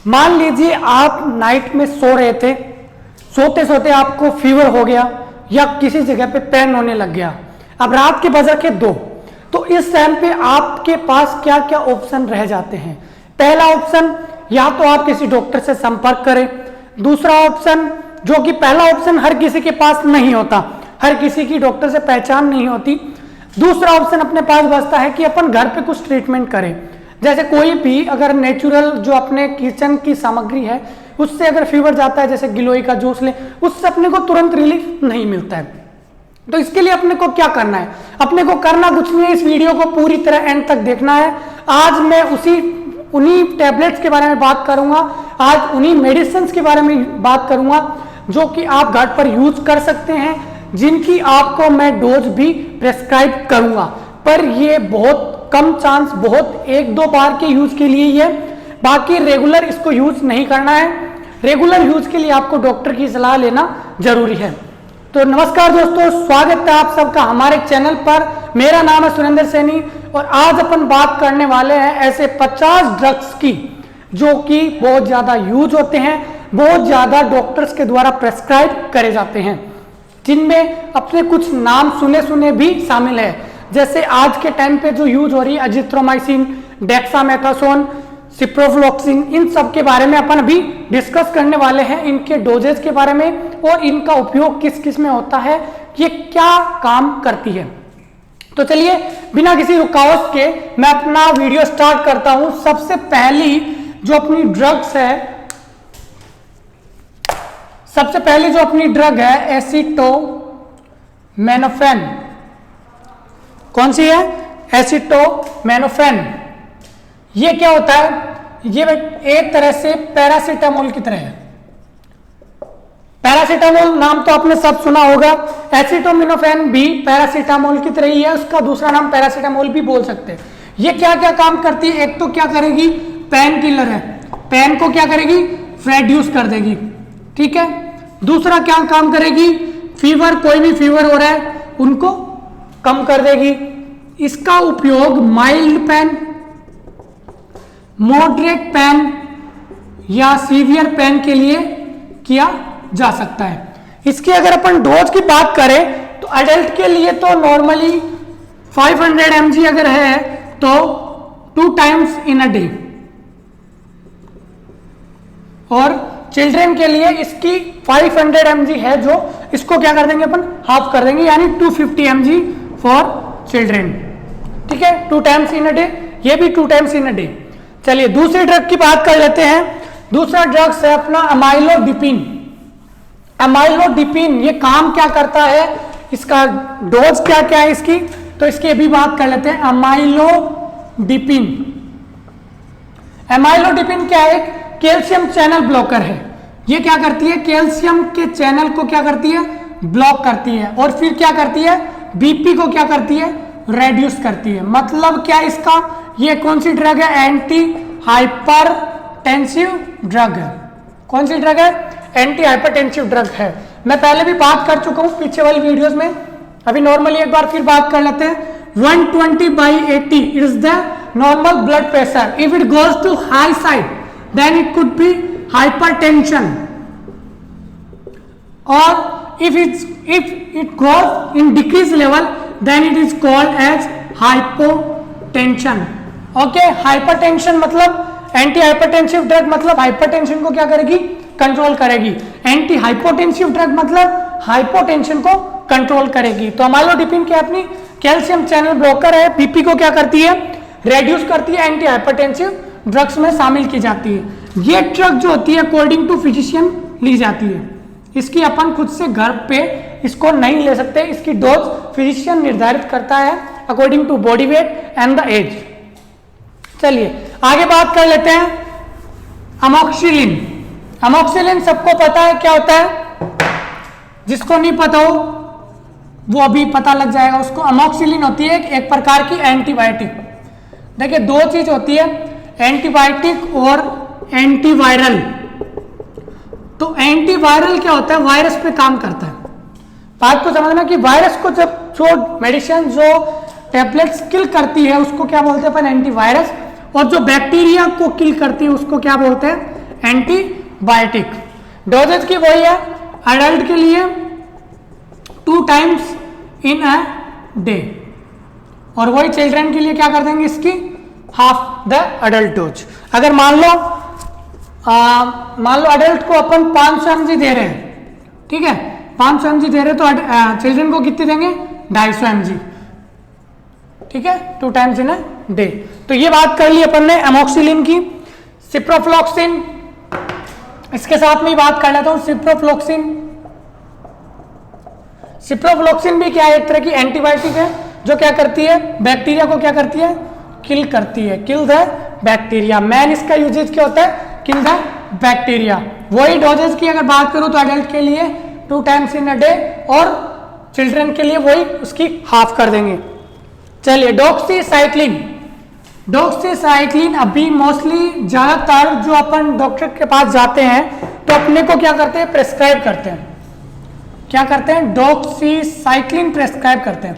मान लीजिए आप नाइट में सो रहे थे, सोते सोते आपको फीवर हो गया या किसी जगह पे पेन होने लग गया। अब रात के बज के 2, तो इस टाइम पे आपके पास क्या क्या ऑप्शन रह जाते हैं। पहला ऑप्शन, या तो आप किसी डॉक्टर से संपर्क करें। दूसरा ऑप्शन, जो कि पहला ऑप्शन हर किसी के पास नहीं होता, हर किसी की डॉक्टर से पहचान नहीं होती। दूसरा ऑप्शन अपने पास बचता है कि अपन घर पे कुछ ट्रीटमेंट करें। जैसे कोई भी अगर नेचुरल जो अपने किचन की सामग्री है उससे अगर फीवर जाता है, जैसे गिलोय का जूस ले, उससे अपने को तुरंत रिलीफ नहीं मिलता है। तो इसके लिए अपने को क्या करना है? अपने को करना कुछ नहीं है, इस वीडियो को पूरी तरह एंड तक देखना है। आज मैं उन्हीं टैबलेट्स के बारे में बात करूंगा, आज उन्हीं मेडिसिन के बारे में बात करूंगा जो कि आप घर पर यूज कर सकते हैं, जिनकी आपको मैं डोज भी प्रेस्क्राइब करूंगा। पर ये बहुत कम चांस, बहुत 1-2 बार के यूज के लिए ये, बाकी रेगुलर इसको यूज नहीं करना है। रेगुलर यूज के लिए आपको डॉक्टर की सलाह लेना जरूरी है। तो नमस्कार दोस्तों, स्वागत है आप सबका हमारे चैनल पर। मेरा नाम है सुरेंद्र सैनी और आज अपन बात करने वाले हैं ऐसे 50 ड्रग्स की जो कि बहुत ज्यादा यूज होते हैं, बहुत ज्यादा डॉक्टर्स के द्वारा प्रेस्क्राइब करे जाते हैं, जिनमें अपने कुछ नाम सुने सुने भी शामिल है। जैसे आज के टाइम पे जो यूज हो रही है अजिथ्रोमाइसिन, डेक्सामेथासोन, सिप्रोफ्लोक्सिन, इन सब के बारे में अपन अभी डिस्कस करने वाले हैं, इनके डोजेज के बारे में और इनका उपयोग किस किस में होता है, ये क्या काम करती है। तो चलिए बिना किसी रुकावट के मैं अपना वीडियो स्टार्ट करता हूं। सबसे पहली जो अपनी ड्रग्स है, सबसे पहली जो अपनी ड्रग है एसिटोमेनोफेन। कौन सी है? एसिटोमेनोफेन। ये क्या होता है? ये एक तरह से पैरासीटामोल की तरह है। पैरासीटामोल नाम तो आपने सब सुना होगा, एसिटोमेनोफेन भी पैरासीटामोल की तरह ही है, उसका दूसरा नाम पैरासीटामोल भी बोल सकते हैं। ये क्या क्या काम करती है? एक तो क्या करेगी? पेन किलर है, पेन को क्या करेगी? रिड्यूस कर देगी, ठीक है। दूसरा क्या काम करेगी? फीवर, कोई भी फीवर हो रहा है उनको कम कर देगी। इसका उपयोग माइल्ड पेन, मॉडरेट पेन या सीवियर पेन के लिए किया जा सकता है। इसकी अगर अपन डोज की बात करें तो एडल्ट के लिए तो नॉर्मली 500 mg अगर है तो 2 टाइम्स इन अ डे, और चिल्ड्रन के लिए इसकी 500 mg है, जो इसको क्या कर देंगे अपन? हाफ कर देंगे, यानी 250 mg फॉर चिल्ड्रन, ठीक है। 2 टाइम्स इन अ डे, ये भी 2 टाइम्स इन अ डे। चलिए दूसरी ड्रग की बात कर लेते हैं। दूसरा ड्रग्स है अपना अमाइलोडिपिन। अमाइलोडिपिन ये काम क्या करता है, इसका डोज क्या क्या है इसकी, तो इसकी अभी बात कर लेते हैं। अमाइलोडिपिन, अमाइलोडिपिन क्या है? कैल्शियम चैनल ब्लॉकर है। ये क्या करती है? कैल्शियम के चैनल को क्या करती है? ब्लॉक करती है, और फिर क्या करती है? बीपी को क्या करती है? रेड्यूस करती है। मतलब क्या इसका? ये कौन सी ड्रग है? एंटी हाइपरटेंसिव ड्रग है। कौन सी ड्रग है? एंटी हाइपरटेंसिव ड्रग है। मैं पहले भी बात कर चुका हूं पीछे वाली वीडियोस में, अभी नॉर्मली एक बार फिर बात कर लेते हैं। 120/80 is the normal blood pressure. If it goes to high side then it could be hypertension, और if it goes in decrease level then it is called as hypotension. Okay, hypertension मतलब anti hypertensive drug मतलब hypertension को क्या करेगी? Control करेगी। Anti hypotensive drug मतलब hypotension को control करेगी। तो अमाइलोडिपिन क्या अपनी कैल्शियम चैनल ब्लॉकर है, बीपी को क्या करती है? रेड्यूस करती है, एंटी हाइपरटेंसिव ड्रग्स में शामिल की जाती है। ये ड्रग जो होती है अकॉर्डिंग टू फिजिशियन ली जाती है, इसकी अपन खुद से घर पे इसको नहीं ले सकते। इसकी डोज फिजिशियन निर्धारित करता है according to body weight and the age. चलिए आगे बात कर लेते हैं। अमोक्सिलिन। अमोक्सिलिन सबको पता है क्या होता है, जिसको नहीं पता हो वो अभी पता लग जाएगा उसको। अमोक्सिलिन होती है एक प्रकार की एंटीबायोटिक। देखिए दो चीज होती है, एंटीबायोटिक और एंटीवायरल। तो एंटीवायरल क्या होता है? वायरस पे काम करता है। बात को समझना कि वायरस को जब जो मेडिसिन जो टैबलेट्स किल करती है उसको क्या बोलते हैं अपन? एंटीवायरस। और जो बैक्टीरिया को किल करती है उसको क्या बोलते हैं? एंटीबायोटिक। डोजेज की वही है, एडल्ट के लिए 2 times इन अ डे, और वही चिल्ड्रन के लिए क्या कर देंगे, इसकी हाफ द एडल्ट डोज। अगर मान लो एडल्ट को अपन 500 mg दे रहे हैं, ठीक है, 500 mg दे रहे हैं, तो चिल्ड्रन को कितने देंगे, 250 mg, ठीक है, 2 times इन अ डे। तो ये बात कर ली अपन ने एमोक्सिलिन की। सिप्रोफ्लॉक्सिन, इसके साथ में ही बात कर लेता हूं। सिप्रोफ्लॉक्सिन भी क्या है, एक तरह की एंटीबायोटिक है, जो क्या करती है, बैक्टीरिया को क्या करती है, किल करती है, किल द बैक्टीरिया। मेन इसका यूजेज क्या होता है, किल द बैक्टीरिया। वही डोजेज की अगर बात करूं तो एडल्ट के लिए 2 times इन अ डे, और चिल्ड्रन के लिए वही उसकी हाफ कर देंगे। चलिए डॉक्सीसाइक्लिन अभी मोस्टली ज्यादातर जो अपन डॉक्टर के पास जाते हैं तो अपने को क्या करते हैं, प्रेस्क्राइब करते हैं, क्या करते हैं, डॉक्सीसाइक्लिन प्रेस्क्राइब करते हैं।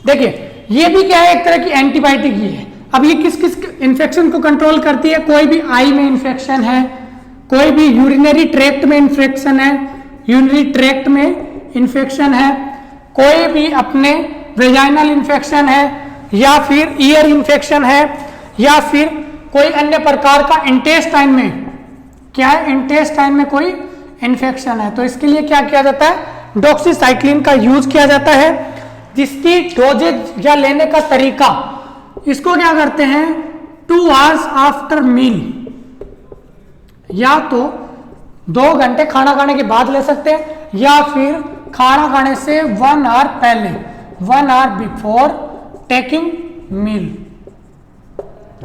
देखिए ये भी क्या है, एक तरह की एंटीबायोटिक ही है। अब ये किस किस इन्फेक्शन को कंट्रोल करती है, कोई भी आई में इन्फेक्शन है, कोई भी यूरिनरी ट्रैक्ट में इन्फेक्शन है, कोई भी अपने वेजाइनल इन्फेक्शन है, या फिर ईयर इन्फेक्शन है, या फिर कोई अन्य प्रकार का इंटेस्टाइन में क्या है, इंटेस्टाइन में कोई इन्फेक्शन है, तो इसके लिए क्या किया जाता है, डॉक्सीसाइक्लिन का यूज किया जाता है। जिसकी डोजेज या लेने का तरीका, इसको क्या करते हैं, 2 hours आफ्टर मील, या तो 2 घंटे खाना खाने के बाद ले सकते हैं, या फिर खाना खाने से 1 hour पहले, 1 hour बिफोर टेकिंग मील।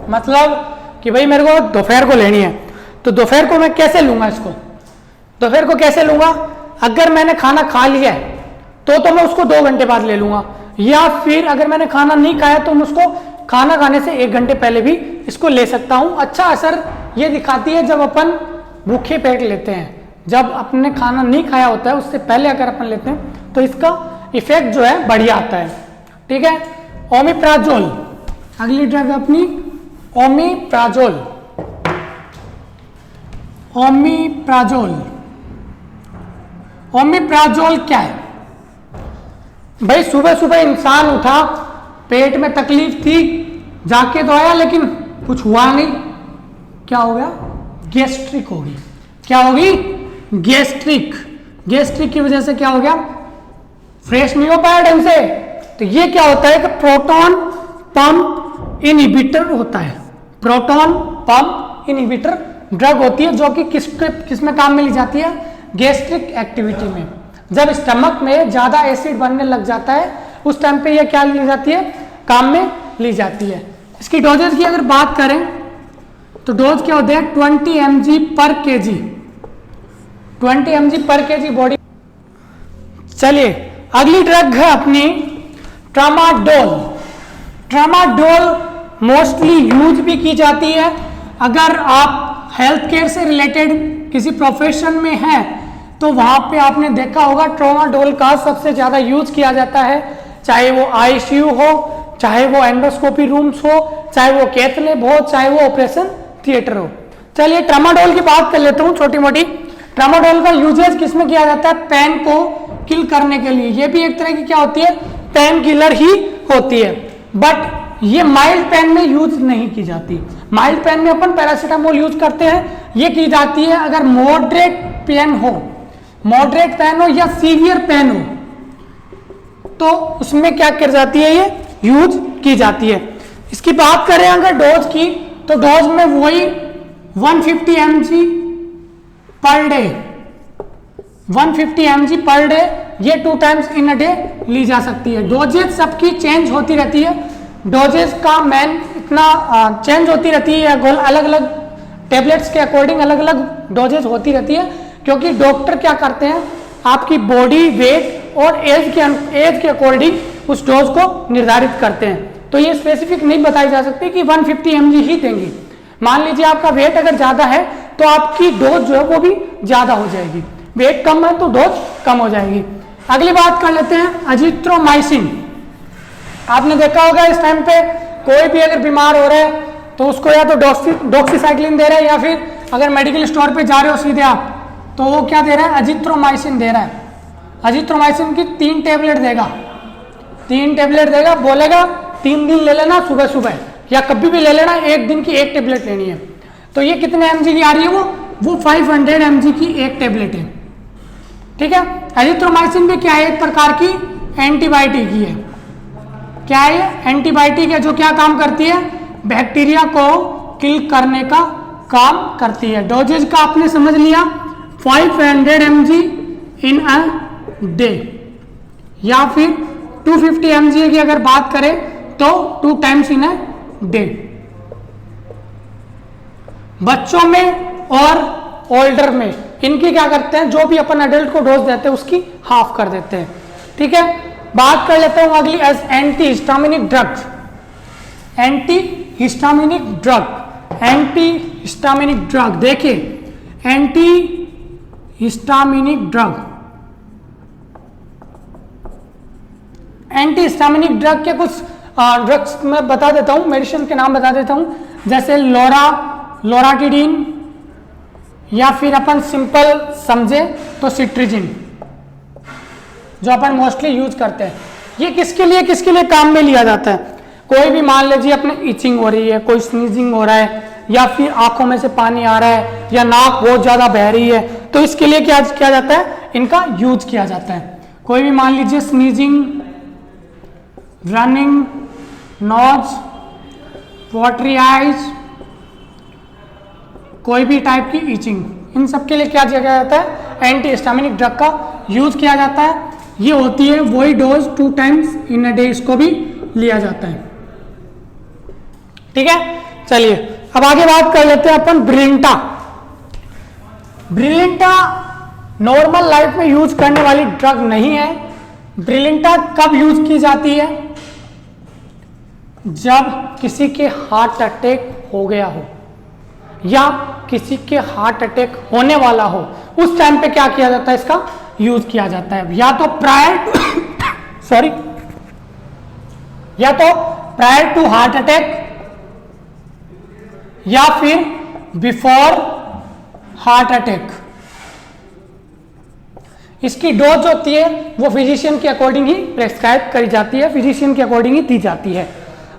मतलब कि भाई मेरे को दोपहर को लेनी है, तो दोपहर को मैं कैसे लूंगा, इसको दोपहर को कैसे लूंगा, अगर मैंने खाना खा लिया है तो मैं उसको 2 घंटे बाद ले लूंगा, या फिर अगर मैंने खाना नहीं खाया तो मैं उसको खाना खाने से 1 घंटे पहले भी इसको ले सकता हूं। अच्छा असर ये दिखाती है जब अपन भूखे पेट लेते हैं, जब अपने खाना नहीं खाया होता है उससे पहले अगर अपन लेते हैं तो इसका इफेक्ट जो है बढ़िया आता है, ठीक है। ओमिप्राजोल, अगली ड्रग अपनी ओमिप्राजोल। ओमिप्राजोल क्या है भाई, सुबह सुबह इंसान उठा, पेट में तकलीफ थी, जाके तो आया लेकिन कुछ हुआ नहीं, क्या हो गया, गैस्ट्रिक होगी, क्या होगी, गैस्ट्रिक की वजह से क्या हो गया, फ्रेश नहीं हो पाया ढंग से। तो ये क्या होता है कि प्रोटॉन पंप इनहिबिटर होता है, प्रोटॉन पंप इनहिबिटर ड्रग होती है, जो कि किस में काम में ली जाती है, गैस्ट्रिक एक्टिविटी में। जब स्टमक में ज्यादा एसिड बनने लग जाता है उस टाइम पे ये क्या ली जाती है, काम में ली जाती है। इसकी डोजेज की अगर बात करें तो डोज क्या होते हैं, 20 mg पर केजी, 20 mg पर केजी बॉडी। चलिए अगली ड्रग है अपनी ट्रामाडोल। ट्रामाडोल मोस्टली यूज भी की जाती है अगर आप हेल्थ केयर से रिलेटेड किसी प्रोफेशन में हैं, तो वहां पे आपने देखा होगा ट्रामाडोल का सबसे ज्यादा यूज किया जाता है, चाहे वो आईसीयू हो, चाहे वो एंडोस्कोपी रूम्स हो, चाहे वो कैथ लैब हो, चाहे वो ऑपरेशन थिएटर हो। चलिए ट्रामाडोल की बात कर लेता हूँ छोटी मोटी। ट्रामाडोल का यूजेज किसमें किया जाता है, पेन को किल करने के लिए। ये भी एक तरह की क्या होती है, पेन किलर ही होती है, बट ये माइल्ड पेन में यूज नहीं की जाती। माइल्ड पेन में अपन पैरासीटामोल यूज करते हैं, ये की जाती है अगर मॉडरेट पेन हो या सीवियर पेन हो, तो उसमें क्या कर जाती है, ये यूज की जाती है। इसकी बात करें अगर डोज की, तो डोज में वही 150 mg per day, 150 mg per day, ये 2 times इन अ डे ली जा सकती है। डोजेज सबकी चेंज होती रहती है, डोजेज का मैन इतना चेंज होती रहती है, अलग अलग टेबलेट्स के अकॉर्डिंग अलग अलग डोजेज होती रहती है, क्योंकि डॉक्टर क्या करते हैं, आपकी बॉडी वेट और एज के अकॉर्डिंग उस डोज को निर्धारित करते हैं। तो ये स्पेसिफिक नहीं बताई जा सकती कि 150 mg ही देंगे। मान लीजिए आपका वेट अगर ज्यादा है तो आपकी डोज जो है वो भी ज्यादा हो जाएगी, वेट कम है तो डोज कम हो जाएगी। अगली बात कर लेते हैं अजिथ्रोमाइसिन। आपने देखा होगा इस टाइम पे कोई भी अगर बीमार हो रहा है तो उसको या तो डॉक्सीसाइक्लिन दे रहा है, या फिर अगर मेडिकल स्टोर पे जा रहे हो सीधे आप, तो वो क्या दे रहा है, अजिथ्रोमाइसिन दे रहा है। अजिथ्रोमाइसिन की 3 टैबलेट देगा, 3 टैबलेट देगा, बोलेगा 3 दिन ले लेना सुबह सुबह, या कभी भी ले लेना, 1 दिन की 1 टैबलेट लेनी है। तो ये कितने mg की आ रही है, वो 500 mg की 1 टैबलेट है। ठीक है, एजिथ्रोमाइसिन भी क्या है, एक प्रकार की एंटीबायोटिक ही है। क्या है, एंटीबायोटिक है, जो क्या काम करती है, बैक्टीरिया को किल करने का काम करती है। डोजेज का आपने समझ लिया, 500 mg इन अ डे, या फिर 250 mg की अगर बात करें तो 2 टाइम्स इन अ डे। बच्चों में और ओल्डर में इनकी क्या करते हैं, जो भी अपन अडल्ट को डोज देते हैं उसकी हाफ कर देते हैं। ठीक है, बात कर लेते हूं अगली, as anti histaminic drug. Anti histaminic drug, anti histaminic drug, देखिए anti histaminic drug, anti histaminic drug के कुछ ड्रग्स मैं बता देता हूं, मेडिसिन के नाम बता देता हूं, जैसे लोराटिडिन, या फिर अपन सिंपल समझे तो सिट्रिजिन, जो अपन मोस्टली यूज करते हैं। ये किसके लिए काम में लिया जाता है, कोई भी मान लीजिए अपने इचिंग हो रही है, कोई स्नीजिंग हो रहा है, या फिर आंखों में से पानी आ रहा है, या नाक बहुत ज्यादा बह रही है, तो इसके लिए क्या किया जाता है, इनका यूज किया जाता है। कोई भी मान लीजिए sneezing, running nose, watery eyes, कोई भी टाइप की ईचिंग, इन सब के लिए क्या किया जाता है, एंटी हिस्टामिनिक ड्रग का यूज किया जाता है। ये होती है वही dose 2 times in a day, इसको भी लिया जाता है। ठीक है, चलिए अब आगे बात कर लेते हैं अपन ब्रिलिंटा। ब्रिलिंटा नॉर्मल लाइफ में यूज करने वाली ड्रग नहीं है। ब्रिलिंटा कब यूज की जाती है, जब किसी के हार्ट अटैक हो गया हो, या किसी के हार्ट अटैक होने वाला हो, उस टाइम पे क्या किया जाता है, इसका यूज किया जाता है। या तो प्रायर टू हार्ट अटैक, या फिर बिफोर हार्ट अटैक। इसकी डोज होती है वो फिजिशियन के अकॉर्डिंग ही प्रेस्क्राइब करी जाती है, फिजिशियन के अकॉर्डिंग ही दी जाती है।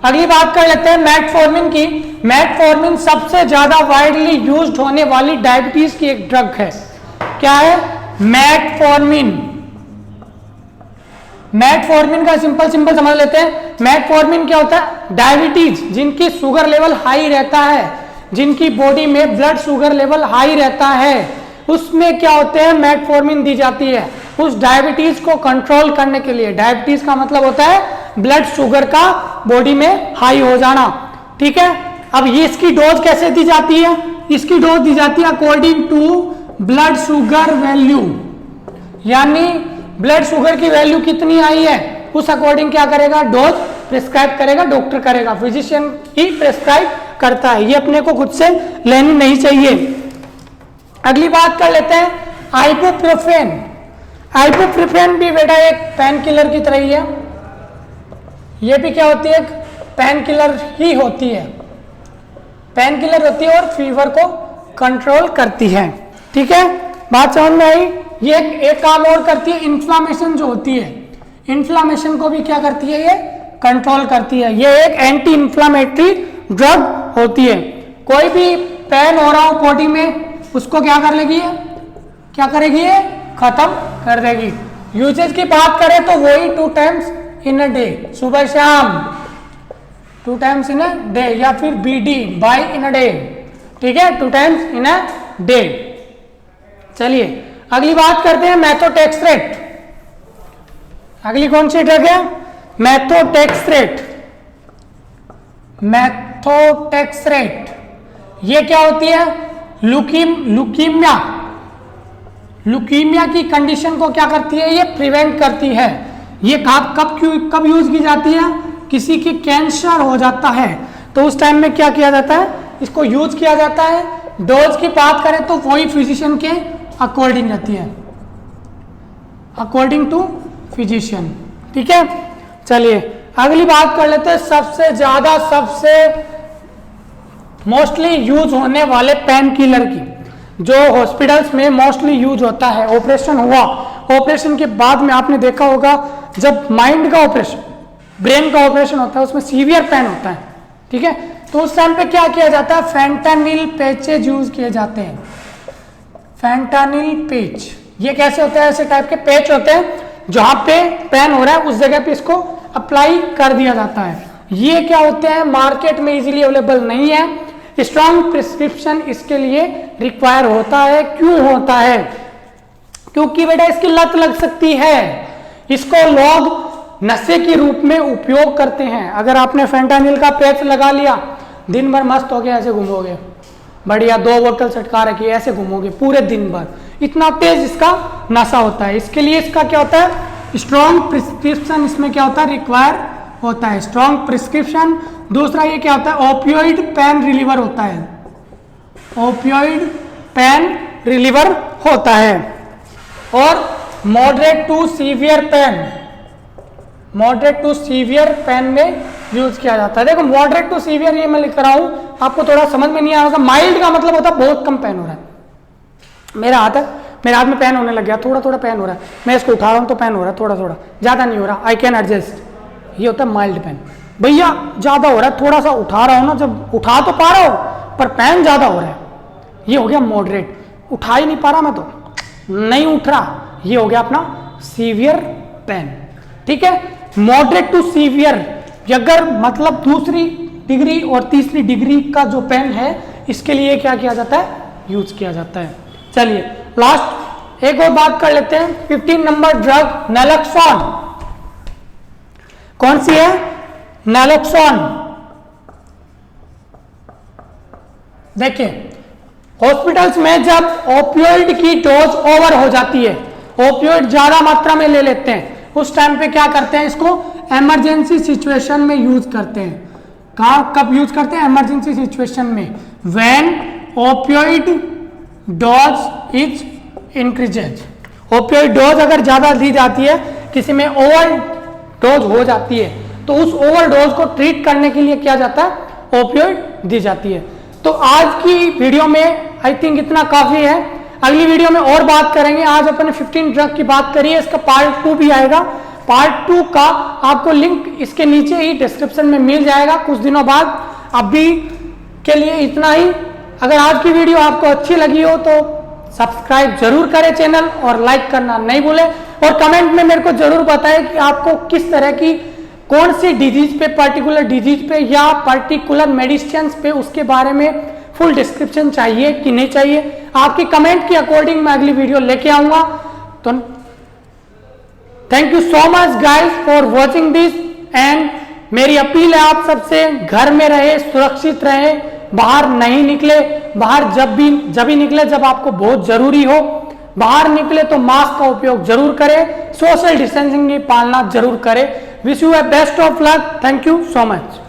अगली बात कर लेते हैं मेटफॉर्मिन की। मेटफॉर्मिन सबसे ज्यादा वाइडली यूज्ड होने वाली डायबिटीज की एक ड्रग है। क्या है, मेटफॉर्मिन। मेटफॉर्मिन का सिंपल समझ लेते हैं। मेटफॉर्मिन क्या होता है, डायबिटीज जिनकी शुगर लेवल हाई रहता है, जिनकी बॉडी में ब्लड शुगर लेवल हाई रहता है, उसमें क्या होते हैं, मेटफॉर्मिन दी जाती है उस डायबिटीज को कंट्रोल करने के लिए। डायबिटीज का मतलब होता है ब्लड शुगर का बॉडी में हाई हो जाना। ठीक है, अब ये इसकी डोज कैसे दी जाती है, इसकी डोज दी जाती है according to blood sugar value, यानी ब्लड शुगर की वैल्यू कितनी आई है उस अकॉर्डिंग क्या करेगा, डोज प्रिस्क्राइब करेगा, डॉक्टर करेगा, फिजिशियन ही प्रिस्क्राइब करता है, ये अपने को खुद से लेनी नहीं चाहिए। अगली बात कर लेते हैं आइबुप्रोफेन। आइबुप्रोफेन भी बेटा एक पेन किलर की तरह ही है, ये भी क्या होती है, एक पेन किलर ही होती है, पेन किलर होती है और फीवर को कंट्रोल करती है। ठीक है, बात समझ में आई। ये एक काम और करती है, इन्फ्लामेशन जो होती है, इन्फ्लामेशन को भी क्या करती है, ये कंट्रोल करती है। ये एक एंटी इन्फ्लामेटरी ड्रग होती है। कोई भी पेन हो रहा हो बॉडी में, उसको क्या कर लेगी, क्या करेगी, ये खत्म कर देगी। यूजेज की बात करें तो वही 2 टाइम्स इन अ डे, सुबह शाम 2 टाइम्स इन अ डे, या फिर BD by in a day. ठीक है, 2 टाइम्स इन अ डे। चलिए अगली बात करते हैं मेथोट्रेक्सेट। अगली कौन सी ड्रग है, मेथोट्रेक्सेट। मेथोट्रेक्सेट ये क्या होती है, लुकीमिया की कंडीशन को क्या करती है, ये प्रिवेंट करती है। ये कब यूज की जाती है, किसी की कैंसर हो जाता है तो उस टाइम में क्या किया जाता है, इसको यूज किया जाता है। डोज की बात करें तो वही फिजिशियन के अकॉर्डिंग रहती है, अकॉर्डिंग टू फिजिशियन। ठीक है, चलिए अगली बात कर लेते हैं सबसे ज्यादा, सबसे मोस्टली यूज होने वाले पेन किलर की, जो हॉस्पिटल्स में मोस्टली यूज होता है, ऑपरेशन हुआ, ऑपरेशन के बाद में आपने देखा होगा जब माइंड का ऑपरेशन, ब्रेन का ऑपरेशन होता है, उसमें सीवियर पेन होता है, ठीक है, तो उस टाइम पे क्या किया जाता है, फेंटानिल पैचेज यूज किए जाते हैं। फेंटानिल पैच, ये कैसे होता है, ऐसे टाइप के पैच होते हैं जहां पे पेन हो रहा है उस जगह पे इसको अप्लाई कर दिया जाता है। ये क्या होते हैं, मार्केट में इजीली अवेलेबल नहीं है, स्ट्रॉन्ग प्रिस्क्रिप्शन इसके लिए रिक्वायर होता है। क्यों होता है, क्योंकि बेटा इसकी लत लग सकती है, इसको लोग नशे के रूप में उपयोग करते हैं। अगर आपने फेंटानिल का पैच लगा लिया, दिन भर मस्त हो गया ऐसे घूमोगे, बढ़िया 2 बोतल सटका रखी ऐसे घूमोगे पूरे दिन भर, इतना तेज इसका नशा होता है। इसके लिए इसका क्या होता है, स्ट्रॉन्ग प्रिस्क्रिप्शन इसमें क्या होता है, रिक्वायर होता है, स्ट्रॉन्ग प्रिस्क्रिप्शन। दूसरा ये क्या होता है, ओपियोइड पेन रिलीवर होता है, ओपियोइड पेन रिलीवर होता है। और moderate to severe pain, moderate to severe pain में यूज किया जाता है। देखो मॉडरेट टू सीवियर ये मैं लिख रहा हूं, आपको थोड़ा समझ में नहीं आएगा। माइल्ड का मतलब होता है बहुत कम पेन हो रहा है, मेरा हाथ है, मेरे हाथ में पेन होने लग गया, थोड़ा थोड़ा पेन हो रहा है, मैं इसको उठा रहा हूं तो पेन हो रहा है थोड़ा थोड़ा, ज्यादा नहीं हो रहा, आई कैन एडजस्ट, ये होता है माइल्ड पेन। भैया ज्यादा हो रहा है, थोड़ा सा उठा रहा हूं ना, जब उठा तो पा रहा हूं पर पेन ज्यादा हो रहा है, ये हो गया मॉडरेट। उठा ही नहीं पा रहा मैं तो नहीं उठ रहा, ये हो गया अपना सीवियर पेन, ठीक है। मॉडरेट टू सीवियर, अगर मतलब दूसरी डिग्री और तीसरी डिग्री का जो पेन है, इसके लिए क्या किया जाता है, यूज किया जाता है। चलिए लास्ट एक और बात कर लेते हैं। 15 नंबर ड्रग नैलोक्सोन, कौन सी है, नैलोक्सोन। देखिए हॉस्पिटल्स में जब ओपियोइड की डोज ओवर हो जाती है, ओपियोइड ज्यादा मात्रा में ले लेते हैं, उस टाइम पे क्या करते हैं, इसको इमरजेंसी सिचुएशन में यूज करते हैं। कहाँ कब यूज करते हैं, इमरजेंसी सिचुएशन में, when opioid dose is increases. Opioid dose अगर ज्यादा दी जाती है, किसी में ओवर डोज हो जाती है, तो उस ओवर डोज को ट्रीट करने के लिए क्या जाता है, ओपियोइड दी जाती है। तो आज की वीडियो में आई थिंक इतना काफी है, अगली वीडियो में और बात करेंगे। आज अपन ने 15 ड्रग की बात करी है, इसका पार्ट 2 भी आएगा। पार्ट 2 का आपको लिंक इसके नीचे ही डिस्क्रिप्शन में मिल जाएगा कुछ दिनों बाद। अभी के लिए इतना ही। अगर आज की वीडियो आपको अच्छी लगी हो तो सब्सक्राइब जरूर करें चैनल, और लाइक करना नहीं भूलें, और कमेंट में मेरे को जरूर बताएं कि आपको किस तरह की, कौन सी डिजीज पे, पर्टिकुलर डिजीज पे या पर्टिकुलर मेडिसिन पे, उसके बारे में फुल डिस्क्रिप्शन चाहिए कि नहीं चाहिए। आपके कमेंट के अकॉर्डिंग मैं अगली वीडियो लेके आऊंगा। तो thank you so much guys for watching this, and मेरी अपील है आप सबसे, घर में रहे, सुरक्षित रहे, बाहर नहीं निकले। बाहर जब भी निकले जब आपको बहुत जरूरी हो, बाहर निकले तो मास्क का उपयोग जरूर करें, सोशल डिस्टेंसिंग की पालना जरूर करें। Wish you a best of luck, thank you so much.